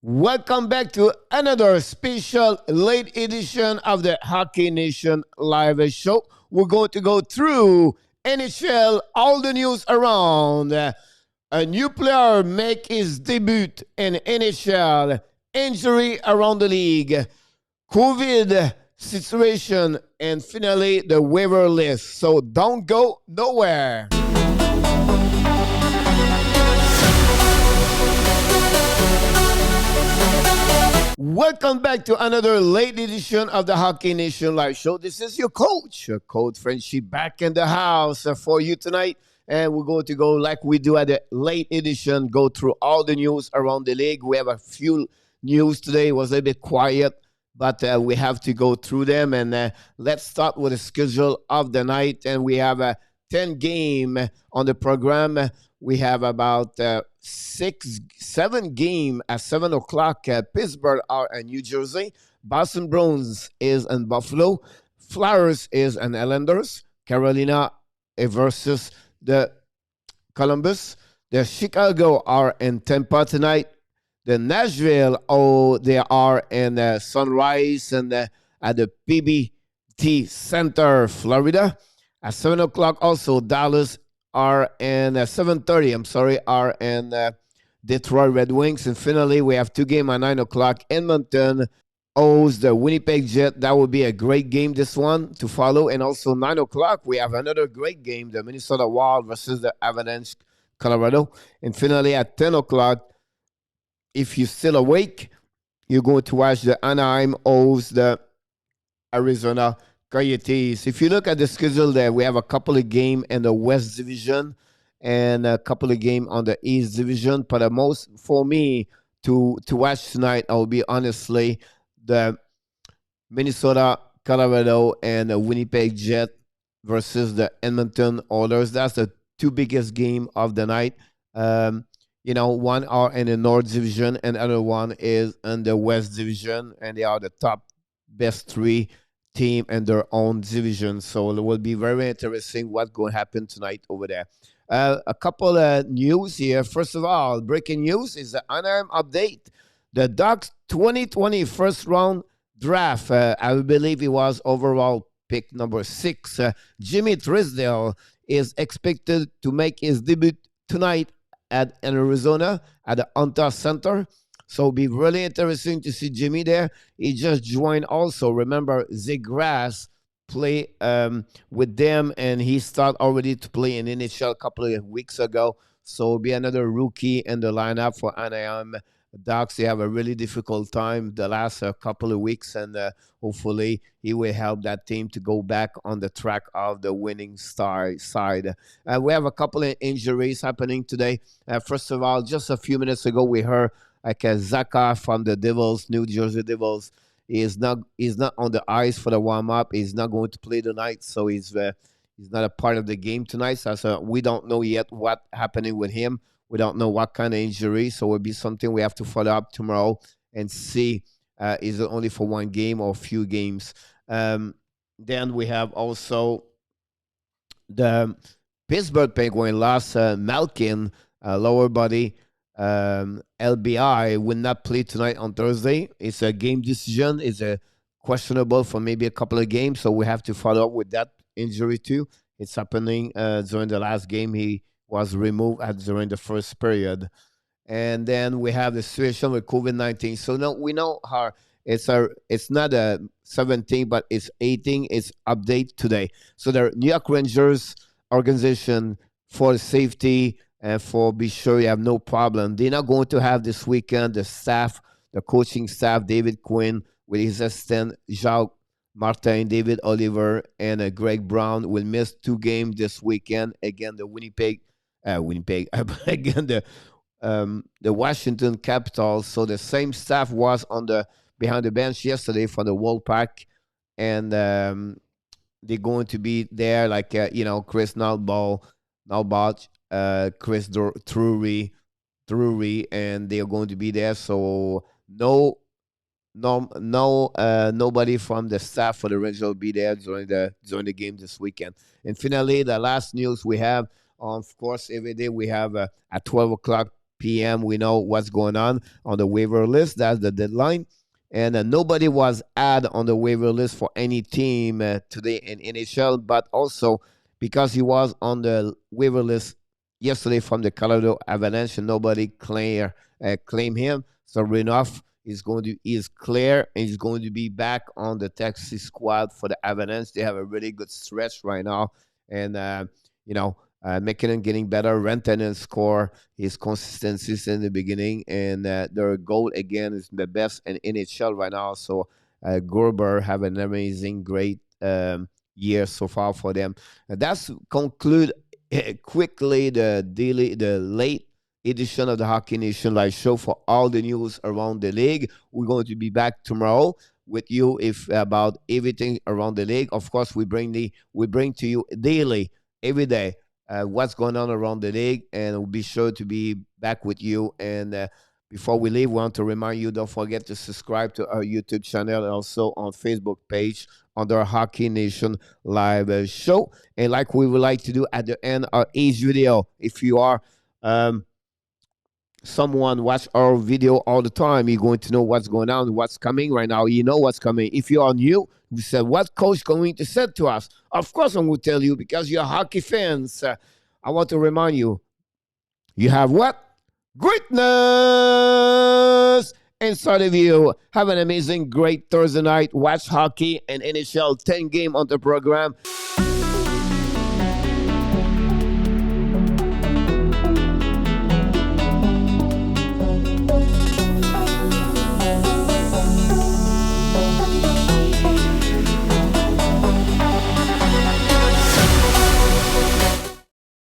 Welcome back to another special late edition of the Hockey Nation live show. We're going to go through NHL, all the news around. A new player make his debut in NHL, injury around the league, COVID situation, and finally the waiver list. So don't go nowhere. Welcome back to another late edition of the Hockey Nation Live Show. This is your coach Frenchy, back in the house for you tonight. And we're going to go like we do at the late edition, go through all the news around the league. We have a few news today. It was a little bit quiet, but we have to go through them. And let's start with the schedule of the night. And we have a 10 game on the program. We have about 7 game at 7 o'clock. Pittsburgh are in New Jersey. Boston Bruins is in Buffalo. Flyers is in Islanders. Carolina versus the Columbus. The Chicago are in Tampa tonight. The Nashville, they are in Sunrise and at the PBT Center, Florida. At 7 o'clock also, Dallas are in 7:30. Are in Detroit Red Wings, and finally we have 2 games at 9 o'clock. Edmonton owes the Winnipeg Jet. That would be a great game, this one to follow. And also 9 o'clock we have another great game, the Minnesota Wild versus the Avalanche, Colorado. And finally at 10 o'clock, if you're still awake, you're going to watch the Anaheim owes the Arizona Coyotes. If you look at the schedule there, we have a couple of games in the West Division and a couple of games on the East Division. But the most for me to watch tonight, I'll be honestly, the Minnesota, Colorado, and the Winnipeg Jet versus the Edmonton Oilers. That's the 2 biggest game of the night. One are in the North Division and the other one is in the West Division, and they are the top best 3 team in their own division. So it will be very interesting what's going to happen tonight over there. A couple of news here. First of all, breaking news is the Anaheim update. The Ducks 2020 first round draft, I believe it was overall pick number 6. Jimmy Drysdale is expected to make his debut tonight in Arizona at the Hunter Center. So it'll be really interesting to see Jimmy there. He just joined also. Remember, Zach Grass play with them, and he started already to play in NHL a couple of weeks ago. So it'll be another rookie in the lineup for Anaheim Ducks. They have a really difficult time the last couple of weeks, and hopefully he will help that team to go back on the track of the winning side. We have a couple of injuries happening today. First of all, just a few minutes ago, we heard Zaka from the Devils, New Jersey Devils. He's not on the ice for the warm up. He's not going to play tonight, so he's not a part of the game tonight. So we don't know yet what's happening with him. We don't know what kind of injury, so it'll be something we have to follow up tomorrow and see is it only for 1 game or a few games. Then we have also the Pittsburgh Penguins lost Malkin, lower body. LBI will not play tonight on Thursday. It's a game decision. It's a questionable for maybe a couple of games, so we have to follow up with that injury too. It's happening during the last game. He was removed during the first period. And then we have the situation with COVID-19. So now we know how it's not a 17, but it's 18. It's update today. So the New York Rangers organization for safety and for be sure you have no problem. They're not going to have this weekend the staff, the coaching staff, David Quinn with his assistant Jacques Martin, David Oliver, and Greg Brown will miss 2 games this weekend. Again, the Winnipeg, again the Washington Capitals. So the same staff was on the behind the bench yesterday for the Wolfpack, and they're going to be there like Chris Nalbach, Chris Drury, and they are going to be there. So nobody from the staff for the Rangers will be there during the game this weekend. And finally, the last news we have, of course, every day we have at 12 o'clock p.m. We know what's going on the waiver list. That's the deadline. And nobody was added on the waiver list for any team today in NHL, but also because he was on the waiver list yesterday from the Colorado Avalanche, and nobody claim him. So Renouf is clear, and he's going to be back on the Texas squad for the Avalanche. They have a really good stretch right now, and McKinnon getting better. Rantanen score his consistencies in the beginning, and their goal again is the best in NHL right now. So Gerber have an amazing, great year so far for them. That's conclude quickly the late edition of the Hockey Nation live show for all the news around the league. We're going to be back tomorrow with you if about everything around the league. Of course, we bring to you daily, every day, what's going on around the league, and we'll be sure to be back with you. And before we leave, we want to remind you, don't forget to subscribe to our YouTube channel and also on Facebook page under Hockey Nation live show. And like we would like to do at the end of each video, if you are someone watch our video all the time, you're going to know what's going on, what's coming right now. You know what's coming. If you are new, we said, what coach going to say to us? Of course, I'm going to tell you because you're hockey fans. I want to remind you, you have what? Greatness inside of you. Have an amazing, great Thursday night. Watch hockey and NHL 10 game on the program.